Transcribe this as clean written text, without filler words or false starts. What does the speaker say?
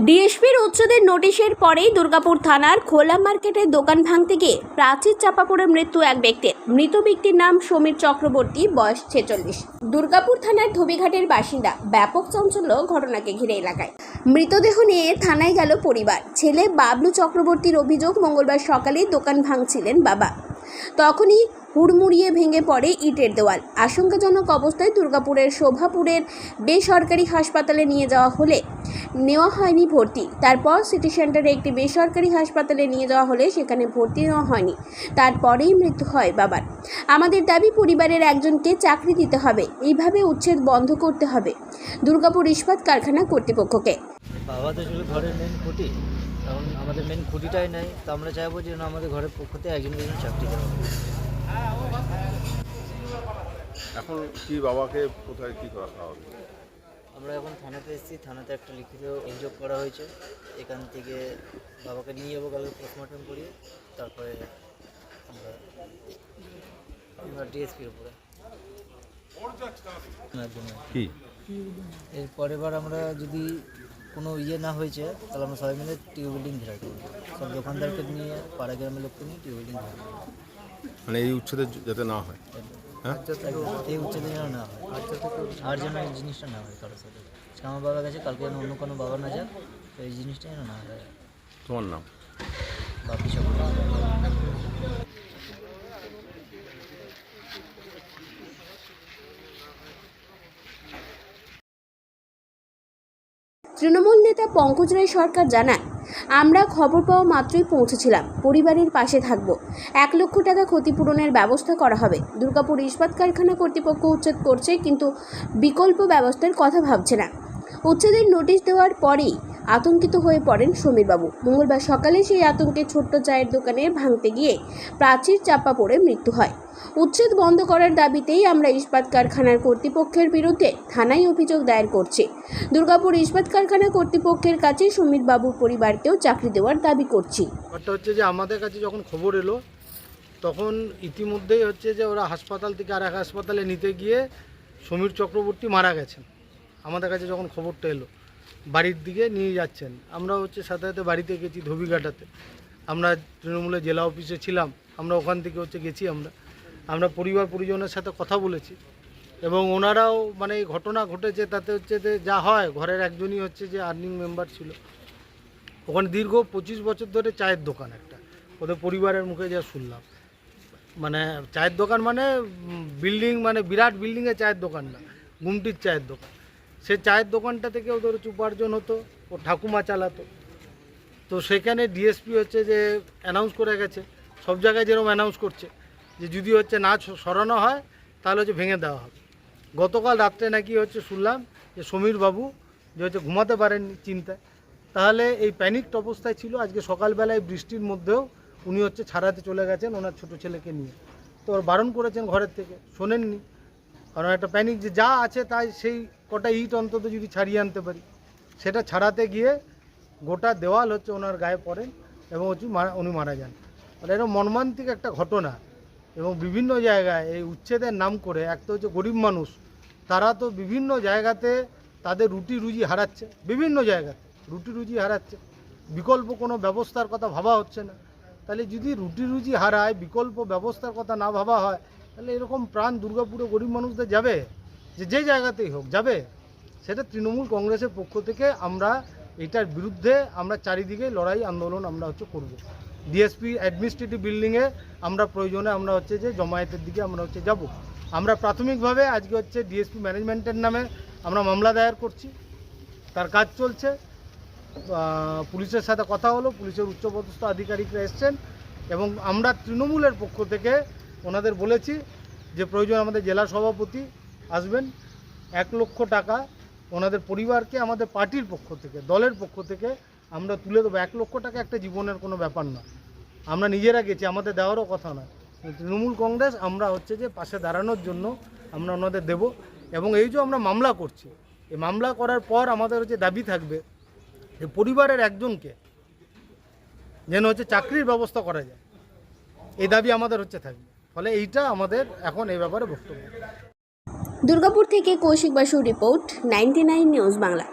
ডিএসপির উচ্ছেদের নোটিশের পরেই দুর্গাপুর থানার খোলা মার্কেটের দোকান ভাঙতে গিয়ে প্রাচীর চাপা পড়ে মৃত্যু এক ব্যক্তির। মৃত ব্যক্তির নাম সমীর চক্রবর্তী, বয়স 46। দুর্গাপুর থানার ধোবিঘাটের বাসিন্দা। ব্যাপক চাঞ্চল্য ঘটনাকে ঘিরে এলাকায়। মৃতদেহ নিয়ে থানায় গেল পরিবার। ছেলে বাবলু চক্রবর্তীর অভিযোগ, মঙ্গলবার সকালে দোকান ভাঙছিলেন বাবা, তখনই হুড়মুড়িয়ে ভেঙে পড়ে ইটের দেওয়াল। আশঙ্কাজনক অবস্থায় দুর্গাপুরের শোভাপুরের বেসরকারি হাসপাতালে নিয়ে যাওয়া হলে নেওয়া হয়নি ভর্তি। তারপর সিটি সেন্টারে একটি বেসরকারি হাসপাতালে নিয়ে যাওয়া হলে সেখানে ভর্তি নেওয়া হয়নি। তারপরেই মৃত্যু হয় বাবার। আমাদের দাবি, পরিবারের একজনকে চাকরি দিতে হবে, এইভাবে উচ্ছেদ বন্ধ করতে হবে দুর্গাপুর ইস্পাত কারখানা কর্তৃপক্ষকে। বাবা তো ছিল ঘরের মেন খুঁটি, কারণ আমাদের মেন খুঁটিটাই নাই, তো আমরা চাইবো যে আমাদের ঘরের পক্ষতে একজনের জন্য চাকরি দেওয়া হবে। এখন কি বাবাকে কোথায় কী করা হবে? আমরা এখন থানাতে এসেছি, থানাতে একটা লিখিত অভিযোগ করা হয়েছে। এখান থেকে বাবাকে নিয়ে যাবো কালকে পোস্টমর্টম করিয়ে, তারপরে আমরা ডিএসপির উপরে কি এরপরে এবার আমরা যদি কোনো না হয়েছে তাহলে আমরা সবাই মিলে টিউ বিল্ডিং ঘেরা করবো। সব দোকানদারকে নিয়ে, পাড়া গ্রামের লোককে নিয়ে টিউ বিল্ডিং ঘেরা করবো। মানে এই উচ্ছেদের যাতে না হয়, হ্যাঁ, এই উচ্ছেদের যেন না হয়, আর যেন এই জিনিসটা না হয় কারোর সাথে। আমার বাবার কাছে কালকে যেন অন্য কোনো বাবা না যাক, তো এই জিনিসটা যেন না হয়। তোমার নাম? বাপি চক্রবর্তী। তৃণমূল নেতা পঙ্কজ রায় সরকার জানান, আমরা খবর পাওয়া মাত্রই পৌঁছেছিলাম, পরিবারের পাশে থাকব। 1 লক্ষ টাকা ক্ষতিপূরণের ব্যবস্থা করা হবে। দুর্গাপুর ইস্পাত কারখানা কর্তৃপক্ষ উচ্ছেদ করছে, কিন্তু বিকল্প ব্যবস্থার কথা ভাবছে না। উচ্ছেদের নোটিশ দেওয়ার পরেই আতঙ্কিত হয়ে পড়েন সমীরবাবু। মঙ্গলবার সকালে সেই আতঙ্কে ছোট্ট চায়ের দোকানে ভাঙতে গিয়ে প্রাচীর চাপা পড়ে মৃত্যু হয়। উচ্ছেদ বন্ধ করার দাবিতেই আমরা ইস্পাত কারখানার কর্তৃপক্ষের বিরুদ্ধে থানায় অভিযোগ দায়ের করছি। দুর্গাপুর ইস্পাত কারখানা কর্তৃপক্ষের কাছে সমীরবাবুর পরিবারকেও চাকরি দেওয়ার দাবি করছি। ব্যাপারটা হচ্ছে যে আমাদের কাছে যখন খবর এলো, তখন ইতিমধ্যেই হচ্ছে যে ওরা হাসপাতাল থেকে আর এক হাসপাতালে নিতে গিয়ে সমীর চক্রবর্তী মারা গেছেন। আমাদের কাছে যখন খবরটা এলো, বাড়ির দিকে নিয়ে যাচ্ছেন, আমরা হচ্ছে সাথে সাথে বাড়িতে গেছি ধোবিঘাটাতে। আমরা তৃণমূলের জেলা অফিসে ছিলাম, আমরা ওখান থেকে হচ্ছে গেছি। আমরা পরিবার পরিজনের সাথে কথা বলেছি, এবং ওনারাও মানে এই ঘটনা ঘটেছে তাতে হচ্ছে যে যা হয়, ঘরের একজনই হচ্ছে যে আর্নিং মেম্বার ছিল ওখানে। দীর্ঘ 25 বছর ধরে চায়ের দোকান একটা, ওদের পরিবারের মুখে যা শুনলাম। মানে চায়ের দোকান মানে বিল্ডিং, মানে বিরাট বিল্ডিংয়ে চায়ের দোকান না, গুমটির চায়ের দোকান। সে চায়ের দোকানটা থেকে ওদের উপার্জন হতো, ও ঠাকুমা চালাতো। তো সেখানে ডিএসপি হচ্ছে যে অ্যানাউন্স করে গেছে, সব জায়গায় যেরকম অ্যানাউন্স করছে যে যদি হচ্ছে না সরানো হয় তাহলে হচ্ছে ভেঙে দেওয়া হবে। গতকাল রাত্রে নাকি হচ্ছে শুনলাম যে সমীর বাবু যে হচ্ছে ঘুমাতে পারেননি চিন্তায়, তাহলে এই প্যানিকড অবস্থায় ছিল। আজকে সকালবেলায় বৃষ্টির মধ্যেও উনি হচ্ছে ছাড়াতে চলে গেছেন ওনার ছোট ছেলেকে নিয়ে। তো ওর বারণ করেছেন ঘরের থেকে, শোনেননি। কারণ একটা প্যানিক যে যা আছে তাই, সেই কটা ইট অন্তত যদি ছাড়িয়ে আনতে পারি, সেটা ছাড়াতে গিয়ে গোটা দেওয়াল হচ্ছে ওনার গায়ে পড়েন এবং হচ্ছে উনি মারা যান। মানে এরকম মর্মান্তিক একটা ঘটনা। এবং বিভিন্ন জায়গায় এই উচ্ছেদের নাম করে, এক তো হচ্ছে গরিব মানুষ, তারা তো বিভিন্ন জায়গাতে তাদের রুটি রুজি হারাচ্ছে, বিভিন্ন জায়গাতে রুটি রুজি হারাচ্ছে, বিকল্প কোনো ব্যবস্থার কথা ভাবা হচ্ছে না। তাহলে যদি রুটি রুজি হারায়, বিকল্প ব্যবস্থার কথা না ভাবা হয়, তাহলে এরকম প্রাণ দুর্গাপুরে গরিব মানুষদের যাবে, যে জায়গাতেই হোক যাবে। সেটা তৃণমূল কংগ্রেসের পক্ষ থেকে আমরা এটার বিরুদ্ধে আমরা চারিদিকে লড়াই আন্দোলন আমরা হচ্ছে করব। ডিএসপি অ্যাডমিনিস্ট্রেটিভ বিল্ডিংয়ে আমরা প্রয়োজনে আমরা হচ্ছে যে জমায়েতের দিকে আমরা হচ্ছে যাব। আমরা প্রাথমিকভাবে আজকে হচ্ছে ডিএসপি ম্যানেজমেন্টের নামে আমরা মামলা দায়ের করছি, তার কাজ চলছে। পুলিশের সাথে কথা হলো, পুলিশের উচ্চপদস্থ আধিকারিকরা এসছেন, এবং আমরা তৃণমূলের পক্ষ থেকে ওনাদের বলেছি যে প্রয়োজন আমাদের জেলা সভাপতি আসবেন, 1 লক্ষ টাকা ওনাদের পরিবারকে আমাদের পার্টির পক্ষ থেকে, দলের পক্ষ থেকে আমরা তুলে দেবো। 1 লক্ষ টাকা একটা জীবনের কোনো ব্যাপার না, আমরা নিজেরা গেছি, আমাদের দেওয়ারও কথা নয়। তৃণমূল কংগ্রেস আমরা হচ্ছে যে পাশে দাঁড়ানোর জন্য আমরা ওনাদের দেব। এবং এই যে আমরা মামলা করছি, এই মামলা করার পর আমাদের হচ্ছে দাবি থাকবে যে পরিবারের একজনকে যেন হচ্ছে চাকরির ব্যবস্থা করা যায়, এই দাবি আমাদের হচ্ছে থাকবে। ফলে এইটা আমাদের এখন এই ব্যাপারে বক্তব্য। দুর্গাপুর থেকে কৌশিক বাসুর রিপোর্ট, 99 নিউজ বাংলা।